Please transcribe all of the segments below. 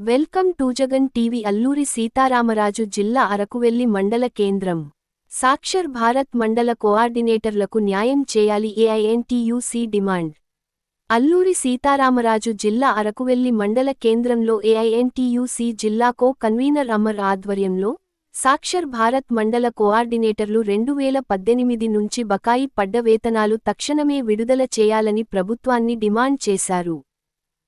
Welcome to Jagan TV. Alluri Sitaramaraju జిల్లా అరకువెల్లి మండల కేంద్రం. సాక్షర్ భారత్ మండల కోఆర్డినేటర్లకు న్యాయం చేయాలి ఏఐఎన్టీయూసీ డిమాండ్. అల్లూరి సీతారామరాజు జిల్లా అరకువెల్లి మండల కేంద్రంలో ఏఐఎన్టీయూసీ జిల్లా కో కన్వీనర్ అమర్ ఆధ్వర్యంలో సాక్షర్ భారత్ మండల కోఆర్డినేటర్లు 2018 నుంచి బకాయి పడ్డ వేతనాలు తక్షణమే విడుదల చేయాలని ప్రభుత్వాన్ని డిమాండ్ చేశారు.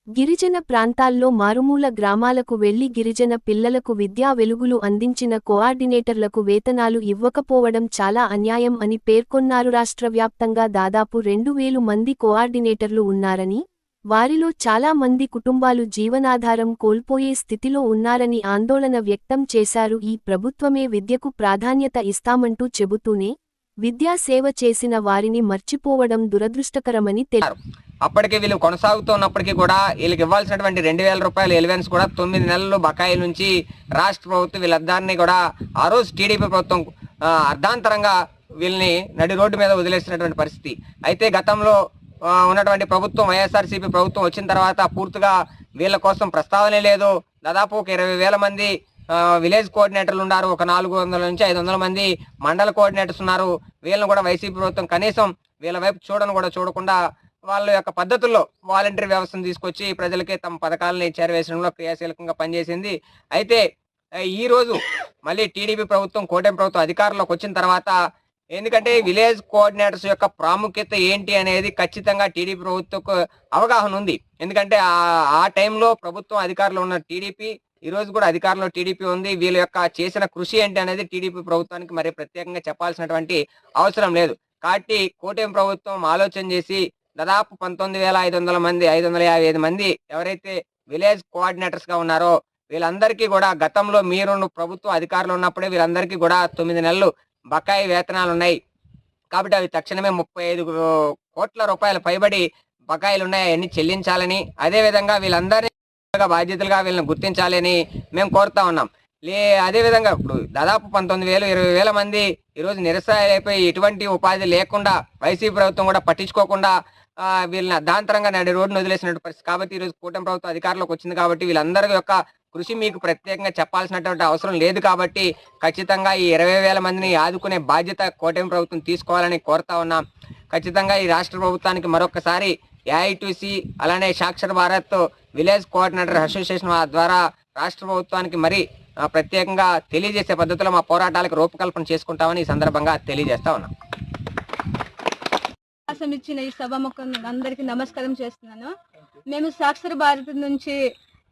గిరిజన ప్రాంతాల్లో మారుమూల గ్రామాలకు వెళ్లి గిరిజన పిల్లలకు విద్యా వెలుగులు అందించిన కోఆర్డినేటర్లకు వేతనాలు ఇవ్వకపోవడం చాలా అన్యాయం అని పేర్కొన్నారు. రాష్ట్రవ్యాప్తంగా దాదాపు 2000 మంది కోఆర్డినేటర్లు ఉన్నారని, వారిలో చాలా మంది కుటుంబాలు జీవనాధారం కోల్పోయే స్థితిలో ఉన్నారని ఆందోళన వ్యక్తం చేశారు. ఈ ప్రభుత్వమే విద్యకు ప్రాధాన్యత ఇస్తామంటూ చెబుతూనే విద్యా సేవ చేసిన వారిని మర్చిపోవడం దురదృష్టకరమని తెలిపారు. అప్పటికే వీళ్ళు కొనసాగుతున్నప్పటికీ కూడా వీళ్ళకి ఇవ్వాల్సినటువంటి 2000 రూపాయల ఎలివెన్స్ కూడా 9 నెలలు బకాయిల నుంచి రాష్ట్ర ప్రభుత్వం వీళ్ళందరినీ కూడా ఆ రోజు టీడీపీ ప్రభుత్వం అర్ధాంతరంగా వీళ్ళని నడి రోడ్డు మీద వదిలేసినటువంటి పరిస్థితి. అయితే గతంలో ఉన్నటువంటి ప్రభుత్వం వైఎస్ఆర్సీపీ ప్రభుత్వం వచ్చిన తర్వాత పూర్తిగా వీళ్ళ కోసం ప్రస్తావనే లేదు. దాదాపు ఒక 20,000 మంది విలేజ్ కోఆర్డినేటర్లు ఉన్నారు. ఒక 400 నుంచి 500 మంది మండల కోఆర్డినేటర్స్ ఉన్నారు. వీళ్ళని కూడా వైసీపీ ప్రభుత్వం కనీసం వీళ్ళ వైపు చూడకుండా వాళ్ళ యొక్క పద్ధతుల్లో వాలంటరీ వ్యవస్థను తీసుకొచ్చి ప్రజలకే తమ పథకాలని చేరవేసడంలో క్రియాశీలకంగా పనిచేసింది. అయితే ఈ రోజు మళ్ళీ టీడీపీ ప్రభుత్వం కూటమి ప్రభుత్వం అధికారంలోకి వచ్చిన తర్వాత ఎందుకంటే విలేజ్ కోఆర్డినేటర్స్ యొక్క ప్రాముఖ్యత ఏంటి అనేది ఖచ్చితంగా టీడీపీ ప్రభుత్వకు అవగాహన ఉంది. ఎందుకంటే ఆ టైంలో ప్రభుత్వం అధికారంలో ఉన్న టీడీపీ, ఈ రోజు కూడా అధికారంలో టీడీపీ ఉంది. వీళ్ళ యొక్క చేసిన కృషి ఏంటి అనేది టీడీపీ ప్రభుత్వానికి మరి ప్రత్యేకంగా చెప్పాల్సినటువంటి అవసరం లేదు. కాబట్టి కూటమి ప్రభుత్వం ఆలోచన చేసి దాదాపు 19,500 మంది 555 మంది ఎవరైతే విలేజ్ కోఆర్డినేటర్స్ గా ఉన్నారో వీళ్ళందరికీ కూడా గతంలో మీరు ప్రభుత్వం అధికారంలో ఉన్నప్పుడే వీళ్ళందరికీ కూడా 9 నెలలు బకాయి వేతనాలు ఉన్నాయి. కాబట్టి అవి తక్షణమే 35 కోట్ల రూపాయలు పైబడి బకాయిలు ఉన్నాయి, అవన్నీ చెల్లించాలని, అదే విధంగా వీళ్ళందరినీ బాధ్యతలుగా వీళ్ళని గుర్తించాలని మేము కోరుతా ఉన్నాం. అదేవిధంగా ఇప్పుడు దాదాపు 19,000 20,000 మంది ఈరోజు నిరసనైపోయి ఎటువంటి ఉపాధి లేకుండా వైసీపీ ప్రభుత్వం కూడా పట్టించుకోకుండా వీళ్ళని అర్ధాంతరంగా నడి రోడ్డును వదిలేసినటువంటి పరిస్థితి. కాబట్టి ఈరోజు కూటమి ప్రభుత్వం అధికారంలోకి వచ్చింది కాబట్టి వీళ్ళందరి యొక్క కృషి మీకు ప్రత్యేకంగా చెప్పాల్సినటువంటి అవసరం లేదు. కాబట్టి ఖచ్చితంగా ఈ 20,000 మందిని ఆదుకునే బాధ్యత కూటమి ప్రభుత్వం తీసుకోవాలని కోరుతా ఉన్నాం. ఖచ్చితంగా ఈ రాష్ట్ర ప్రభుత్వానికి మరొకసారి ఏఐటీసీ అలానే సాక్షర్ భారత్ విలేజ్ కోఆర్డినేటర్ అసోసియేషన్ ద్వారా రాష్ట్ర ప్రభుత్వానికి మరి ప్రత్యేకంగా తెలియజేసే పద్ధతిలో మా పోరాటాలకు రూపకల్పన చేసుకుంటామని ఈ సందర్భంగా తెలియజేస్తా ఉన్నాం. ఇచ్చిన ఈ సభాముఖం అందరికీ నమస్కారం చేస్తున్నాను. మేము సాక్షర్ భారత్ నుంచి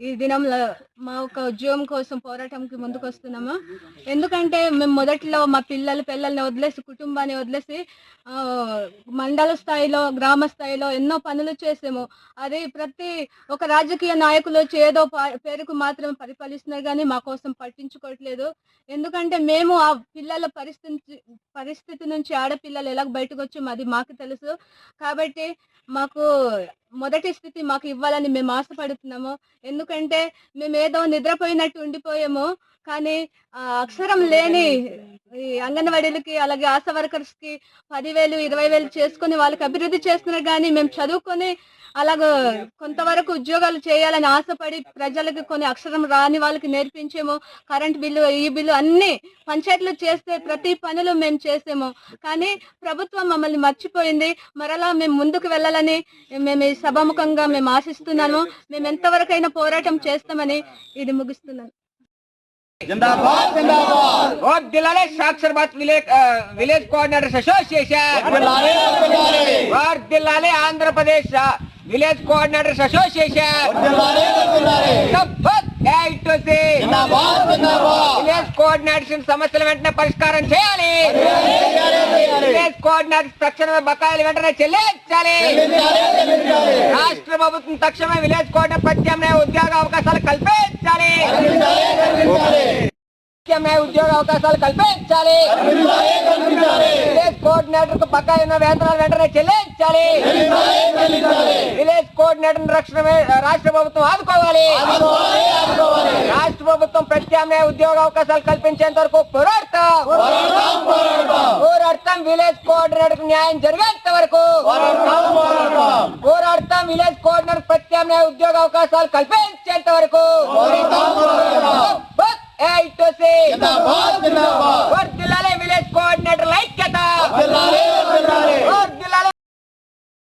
ఈ దినంలో మా ఒక ఉద్యోగం కోసం పోరాటంకి ముందుకు వస్తున్నాము. ఎందుకంటే మేము మొదట్లో మా పిల్లల్ని వదిలేసి కుటుంబాన్ని వదిలేసి మండల స్థాయిలో గ్రామ స్థాయిలో ఎన్నో పనులు చేసాము. అది ప్రతి ఒక రాజకీయ నాయకులు ఏదో పేరుకు మాత్రం పరిపాలిస్తున్నారు కానీ మా కోసం పట్టించుకోవట్లేదు. ఎందుకంటే మేము ఆ పిల్లల పరిస్థితి నుంచి ఆడపిల్లలు ఎలా బయటకు వచ్చాము అది మాకు తెలుసు. కాబట్టి మాకు మొదటి స్థితి మాకు ఇవ్వాలని మేము ఆశపడుతున్నాము. ఎందుకంటే మేము ఏదో నిద్రపోయినట్టు ఉండిపోయాము. కానీ అక్షరం లేని ఈ అంగన్వాడీలకి అలాగే ఆశా వర్కర్స్ కి 10,000 20,000 చేసుకుని వాళ్ళకి అభివృద్ధి చేస్తున్నారు. కానీ మేము చదువుకొని అలాగ కొంతవరకు ఉద్యోగాలు చేయాలని ఆశపడి ప్రజలకు కొన్ని అక్షరం రాని వాళ్ళకి నేర్పించేమో. కరెంట్ బిల్లు ఈ బిల్లు అన్ని పంచాయతీలు చేస్తే ప్రతి పనులు మేము చేసాము. కానీ ప్రభుత్వం మమ్మల్ని మర్చిపోయింది. మరలా మేము ముందుకు వెళ్ళాలని మేము ఈ సభాముఖంగా మేము ఆశిస్తున్నాము. మేము ఎంతవరకైనా పోరాటం చేస్తామని ఇది ముగిస్తున్నాను. Sakshar Bharat village coordinators association, Andhra Pradesh village coordinators association, village coordinators సమస్యలు వెంటనే పరిష్కారం చేయాలి. విలేజ్ కోఆర్డినేటర్స్ తక్షణమే బకాయిలు వెంటనే చెల్లించాలి. రాష్ట్ర ప్రభుత్వం తక్షణమే విలేజ్ కోఆర్డినేటర్ ప్రత్యామ్నాయ ఉద్యోగ అవకాశాలు కల్పించాలి. ఉద్యోగ అవకాశాలు కల్పించాలి. విలేజ్ కోఆర్డినేటర్ కు బకాయి ఉన్న వేతనాలు వెంటనే చెల్లించాలి. విలేజ్ కోఆర్డినేటర్ రక్షణమే రాష్ట్ర ప్రభుత్వం ఆదుకోవాలి. రాష్ట్ర ప్రభుత్వం ప్రత్యామ్నాయ ఉద్యోగ అవకాశాలు కల్పించేంత వరకు పోరాడతాం. విలేజ్ కోఆర్డినేటర్ న్యాయం జరిగేంత వరకు పోరాడతాం. విలేజ్ కోఆర్డినేటర్ ప్రత్యామ్నాయ ఉద్యోగ అవకాశాలు కల్పించే వచ్చేంత వరకు వర్ధిల్లాలి